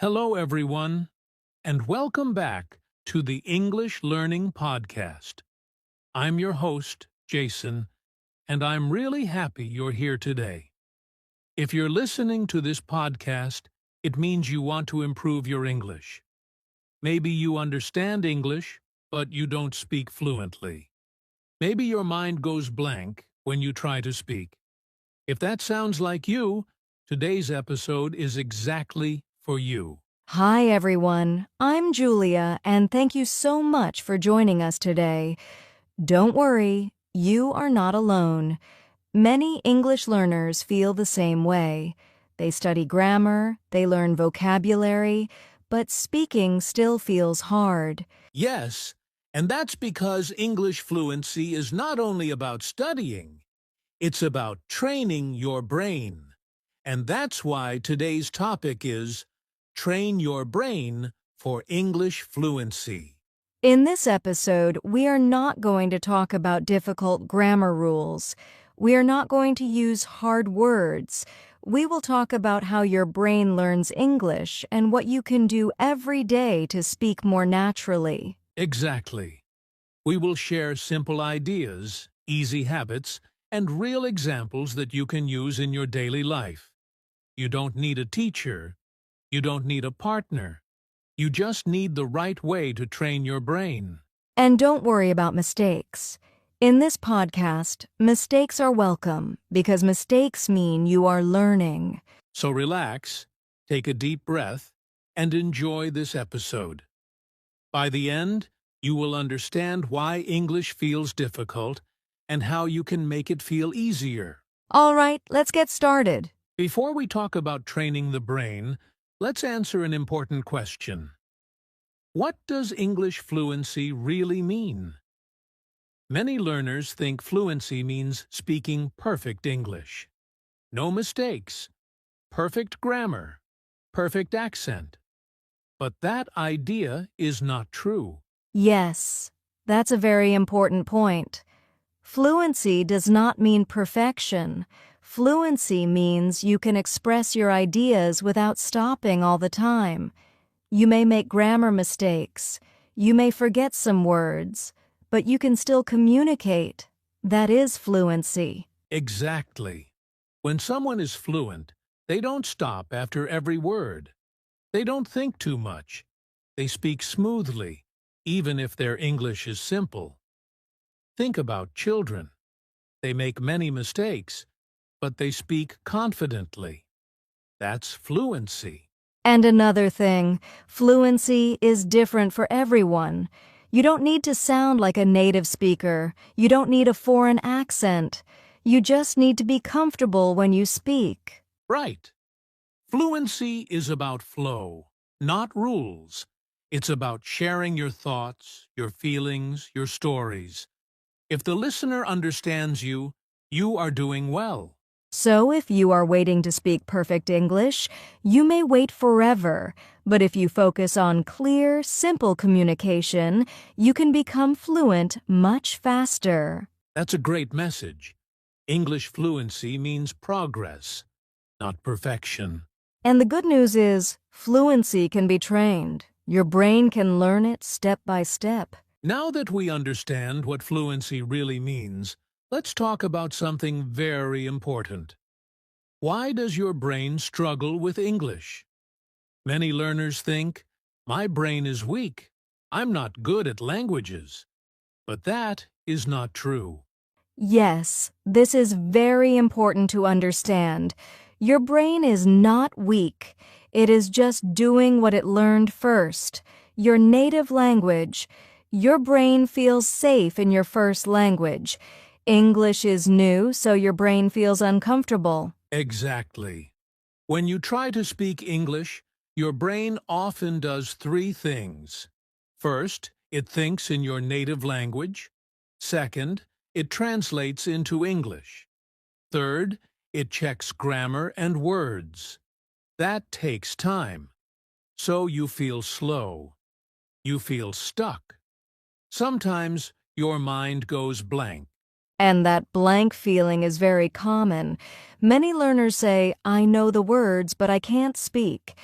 Hello, everyone, and welcome back to the English Learning Podcast. I'm your host, Jason, and I'm really happy you're here today. If you're listening to this podcast, it means you want to improve your English. Maybe you understand English, but you don't speak fluently. Maybe your mind goes blank when you try to speak. If that sounds like you, today's episode is exactly for you. Hi, everyone. I'm Julia, and thank you so much for joining us today. Don't worry, you are not alone. Many English learners feel the same way. They study grammar, they learn vocabulary, but speaking still feels hard. Yes, and that's because English fluency is not only about studying, it's about training your brain. And that's why today's topic is Train Your Brain for English Fluency. In this episode, we are not going to talk about difficult grammar rules. We are not going to use hard words. We will talk about how your brain learns English and what you can do every day to speak more naturally. Exactly. We will share simple ideas, easy habits, and real examples that you can use in your daily life. You don't need a teacher. You don't need a partner. You just need the right way to train your brain. And don't worry about mistakes. In this podcast, mistakes are welcome because mistakes mean you are learning. So relax, take a deep breath, and enjoy this episode. By the end, you will understand why English feels difficult and how you can make it feel easier. All right, let's get started. Before we talk about training the brain, let's answer an important question. What does English fluency really mean? Many learners think fluency means speaking perfect English. No mistakes, perfect grammar, perfect accent. But that idea is not true. Yes, that's a very important point. Fluency does not mean perfection. Fluency means you can express your ideas without stopping all the time. You may make grammar mistakes. You may forget some words, but you can still communicate. That is fluency. Exactly. When someone is fluent, they don't stop after every word. They don't think too much. They speak smoothly, even if their English is simple. Think about children. They make many mistakes, but they speak confidently. That's fluency. And another thing, fluency is different for everyone. You don't need to sound like a native speaker. You don't need a foreign accent. You just need to be comfortable when you speak. Right. Fluency is about flow, not rules. It's about sharing your thoughts, your feelings, your stories. If the listener understands you, you are doing well. So if you are waiting to speak perfect English, you may wait forever. But if you focus on clear, simple communication, you can become fluent much faster. That's a great message. English fluency means progress, not perfection. And the good news is, fluency can be trained. Your brain can learn it step by step. Now that we understand what fluency really means, let's talk about something very important. Why does your brain struggle with English? Many learners think, my brain is weak. I'm not good at languages. But that is not true. Yes, this is very important to understand. Your brain is not weak. It is just doing what it learned first, your native language. Your brain feels safe in your first language. English is new, so your brain feels uncomfortable. Exactly. When you try to speak English, your brain often does three things. First, it thinks in your native language. Second, it translates into English. Third, it checks grammar and words. That takes time. So you feel slow. You feel stuck. Sometimes your mind goes blank. And that blank feeling is very common. Many learners say, I know the words, but I can't speak.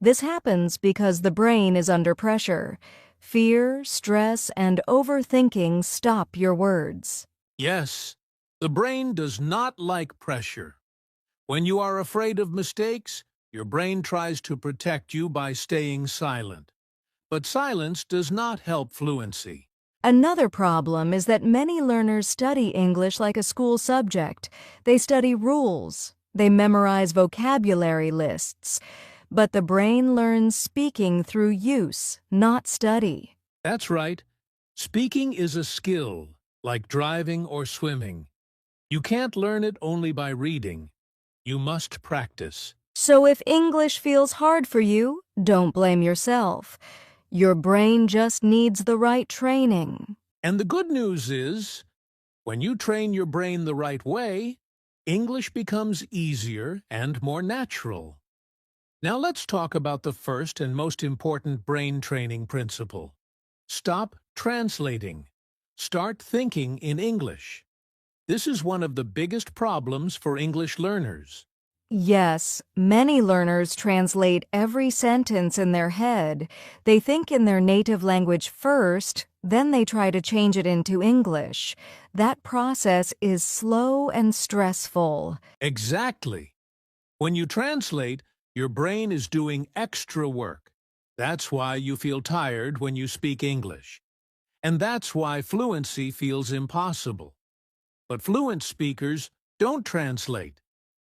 This happens because the brain is under pressure. Fear, stress, and overthinking stop your words. Yes, the brain does not like pressure. When you are afraid of mistakes, your brain tries to protect you by staying silent. But silence does not help fluency. Another problem is that many learners study English like a school subject. They study rules. They memorize vocabulary lists. But the brain learns speaking through use, not study. That's right. Speaking is a skill, like driving or swimming. You can't learn it only by reading. You must practice. So if English feels hard for you, don't blame yourself. Your brain just needs the right training. And the good news is, when you train your brain the right way, English becomes easier and more natural. Now let's talk about the first and most important brain training principle. Stop translating. Start thinking in English. This is one of the biggest problems for English learners. Yes, many learners translate every sentence in their head. They think in their native language first, then they try to change it into English. That process is slow and stressful. Exactly. When you translate, your brain is doing extra work. That's why you feel tired when you speak English. And that's why fluency feels impossible. But fluent speakers don't translate.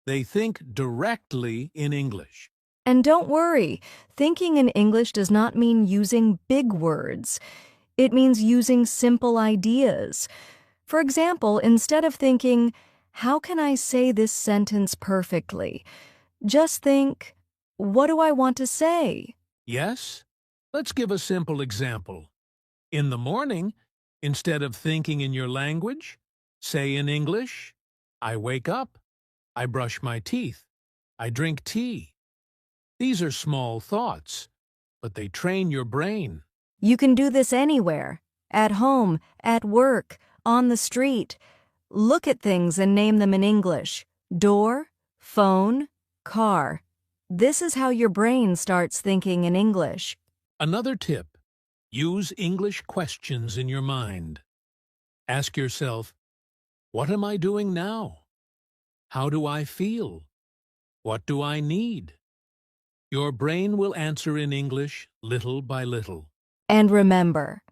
They think directly in English. And don't worry, thinking in English does not mean using big words. It means using simple ideas. For example, instead of thinking, how can I say this sentence perfectly? Just think, what do I want to say? Yes? Let's give a simple example. In the morning, instead of thinking in your language, say in English, I wake up, I brush my teeth, I drink tea. These are small thoughts, but they train your brain. You can do this anywhere, at home, at work, on the street. Look at things and name them in English. Door, phone, car. This is how your brain starts thinking in English. Another tip, use English questions in your mind. Ask yourself, what am I doing now? How do I feel? What do I need? Your brain will answer in English little by little. And remember,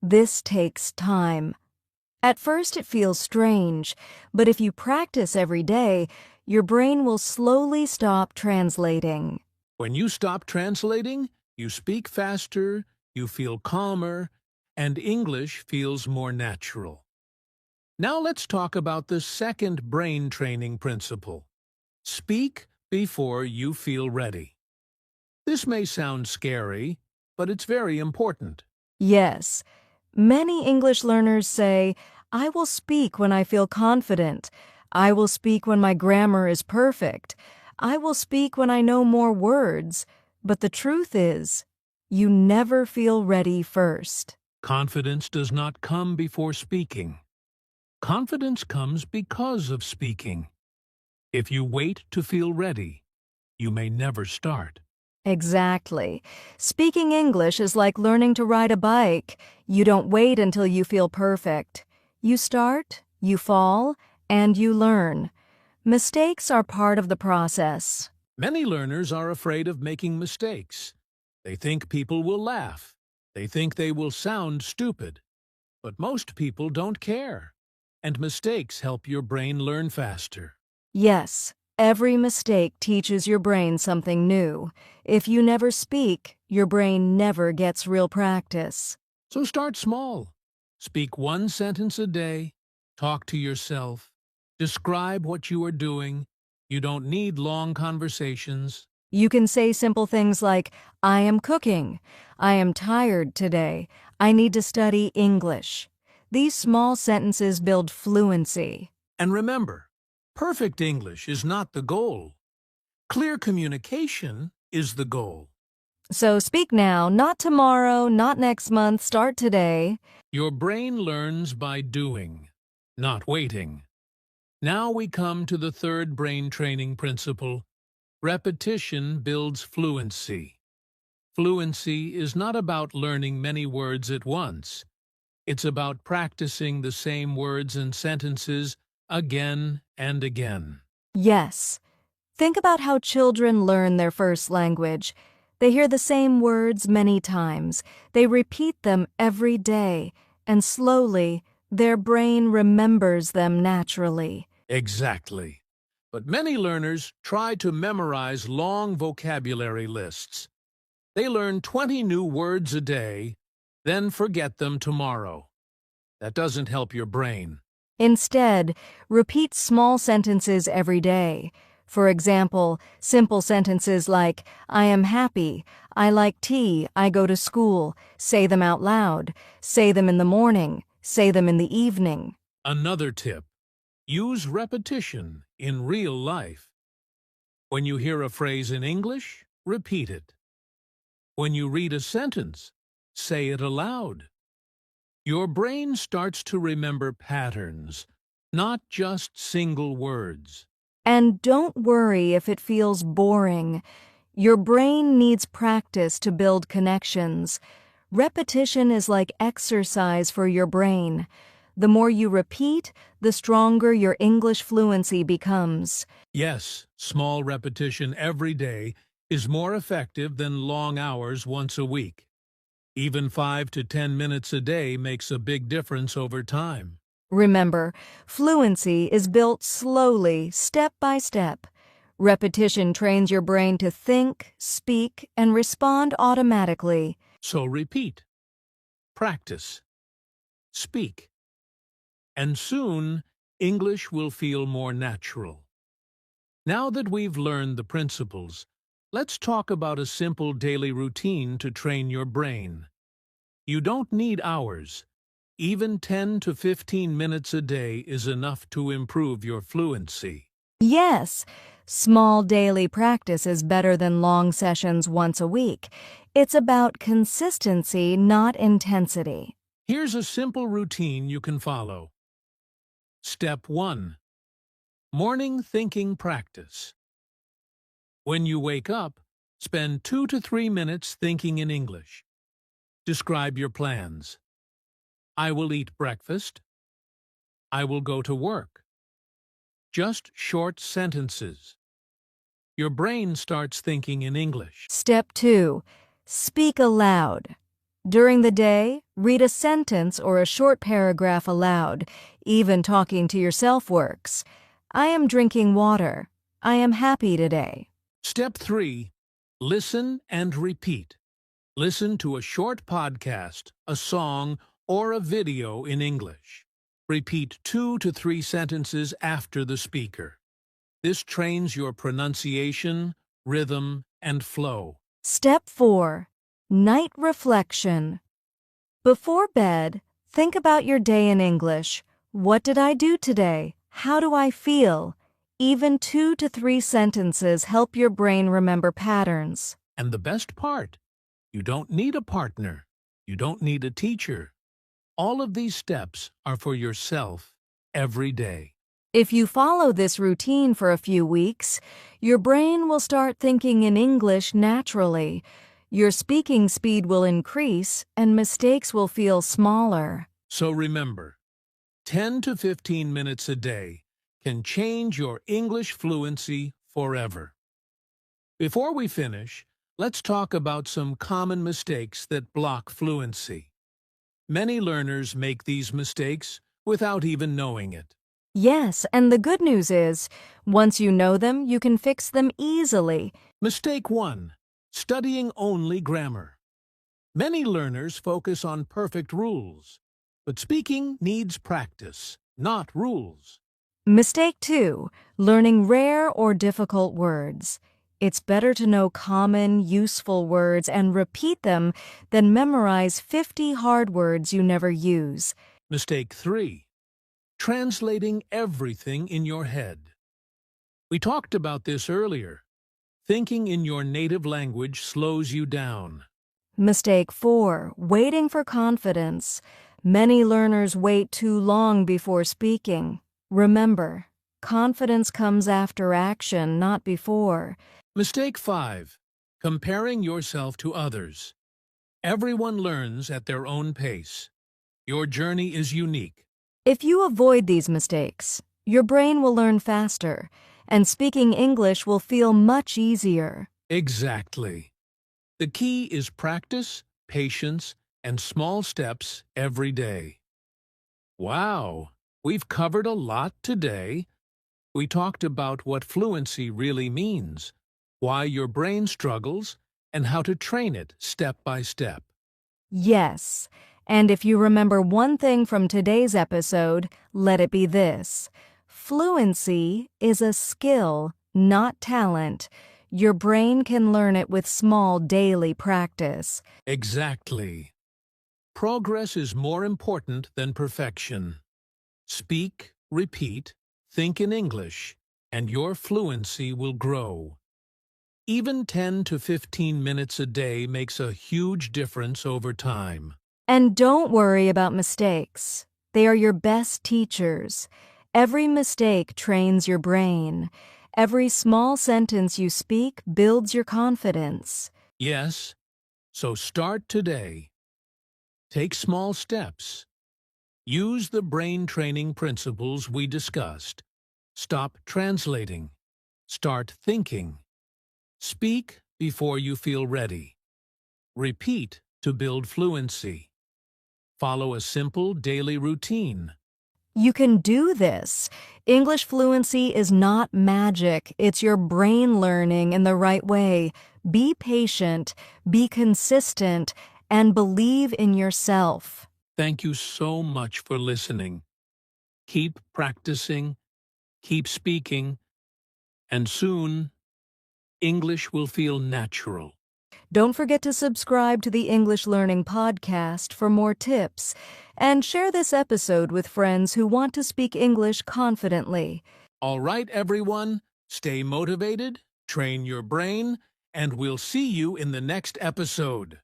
this takes time. At first it feels strange, but if you practice every day, your brain will slowly stop translating. When you stop translating, you speak faster, you feel calmer, and English feels more natural. Now let's talk about the second brain training principle. Speak before you feel ready. This may sound scary, but it's very important. Yes, many English learners say, I will speak when I feel confident. I will speak when my grammar is perfect. I will speak when I know more words. But the truth is, you never feel ready first. Confidence does not come before speaking. Confidence comes because of speaking. If you wait to feel ready, you may never start. Exactly. Speaking English is like learning to ride a bike. You don't wait until you feel perfect. You start, you fall, and you learn. Mistakes are part of the process. Many learners are afraid of making mistakes. They think people will laugh. They think they will sound stupid. But most people don't care. And mistakes help your brain learn faster. Yes, every mistake teaches your brain something new. If you never speak, your brain never gets real practice. So start small. Speak one sentence a day. Talk to yourself. Describe what you are doing. You don't need long conversations. You can say simple things like, I am cooking. I am tired today. I need to study English. These small sentences build fluency. And remember, perfect English is not the goal. Clear communication is the goal. So speak now, not tomorrow, not next month, start today. Your brain learns by doing, not waiting. Now we come to the third brain training principle. Repetition builds fluency. Fluency is not about learning many words at once. It's about practicing the same words and sentences again and again. Yes. Think about how children learn their first language. They hear the same words many times. They repeat them every day, and slowly, their brain remembers them naturally. Exactly. But many learners try to memorize long vocabulary lists. They learn 20 new words a day, then forget them tomorrow. That doesn't help your brain. Instead, repeat small sentences every day. For example, simple sentences like, I am happy, I like tea, I go to school. Say them out loud. Say them in the morning. Say them in the evening. Another tip: use repetition in real life. When you hear a phrase in English, repeat it. When you read a sentence, say it aloud. Your brain starts to remember patterns, not just single words. And don't worry if it feels boring. Your brain needs practice to build connections. Repetition is like exercise for your brain. The more you repeat, the stronger your English fluency becomes. Yes, small repetition every day is more effective than long hours once a week. Even 5 to 10 minutes a day makes a big difference over time. Remember, fluency is built slowly, step by step. Repetition trains your brain to think, speak, and respond automatically. So repeat, practice, speak, and soon English will feel more natural. Now that we've learned the principles, let's talk about a simple daily routine to train your brain. You don't need hours. Even 10 to 15 minutes a day is enough to improve your fluency. Yes, small daily practice is better than long sessions once a week. It's about consistency, not intensity. Here's a simple routine you can follow. Step 1. Morning thinking practice. When you wake up, spend 2 to 3 minutes thinking in English. Describe your plans. I will eat breakfast. I will go to work. Just short sentences. Your brain starts thinking in English. Step 2. Speak aloud. During the day, read a sentence or a short paragraph aloud. Even talking to yourself works. I am drinking water. I am happy today. Step 3. Listen and repeat. Listen to a short podcast, a song, or a video in English. Repeat 2 to 3 sentences after the speaker. This trains your pronunciation, rhythm, and flow. Step 4. Night reflection. Before bed, think about your day in English. What did I do today? How do I feel? Even 2 to 3 sentences help your brain remember patterns. And the best part, you don't need a partner. You don't need a teacher. All of these steps are for yourself every day. If you follow this routine for a few weeks, your brain will start thinking in English naturally. Your speaking speed will increase and mistakes will feel smaller. So remember, 10 to 15 minutes a day can change your English fluency forever. Before we finish, let's talk about some common mistakes that block fluency. Many learners make these mistakes without even knowing it. Yes, and the good news is, once you know them, you can fix them easily. Mistake 1. Studying only grammar. Many learners focus on perfect rules, but speaking needs practice, not rules. Mistake 2. Learning rare or difficult words. It's better to know common, useful words and repeat them than memorize 50 hard words you never use. Mistake 3. Translating everything in your head. We talked about this earlier. Thinking in your native language slows you down. Mistake 4. Waiting for confidence. Many learners wait too long before speaking. Remember, confidence comes after action, not before. Mistake 5. Comparing yourself to others. Everyone learns at their own pace. Your journey is unique. If you avoid these mistakes, your brain will learn faster, and speaking English will feel much easier. Exactly. The key is practice, patience, and small steps every day. Wow, we've covered a lot today. We talked about what fluency really means, why your brain struggles, and how to train it step by step. Yes, and if you remember one thing from today's episode, let it be this. Fluency is a skill, not talent. Your brain can learn it with small daily practice. Exactly. Progress is more important than perfection. Speak, repeat, think in English, and your fluency will grow. Even 10 to 15 minutes a day makes a huge difference over time. And don't worry about mistakes. They are your best teachers. Every mistake trains your brain. Every small sentence you speak builds your confidence. Yes, so start today. Take small steps. Use the brain training principles we discussed. Stop translating. Start thinking. Speak before you feel ready. Repeat to build fluency. Follow a simple daily routine. You can do this. English fluency is not magic. It's your brain learning in the right way. Be patient, be consistent, and believe in yourself. Thank you so much for listening. Keep practicing, keep speaking, and soon English will feel natural. Don't forget to subscribe to the English Learning Podcast for more tips, and share this episode with friends who want to speak English confidently. All right, everyone, stay motivated, train your brain, and we'll see you in the next episode.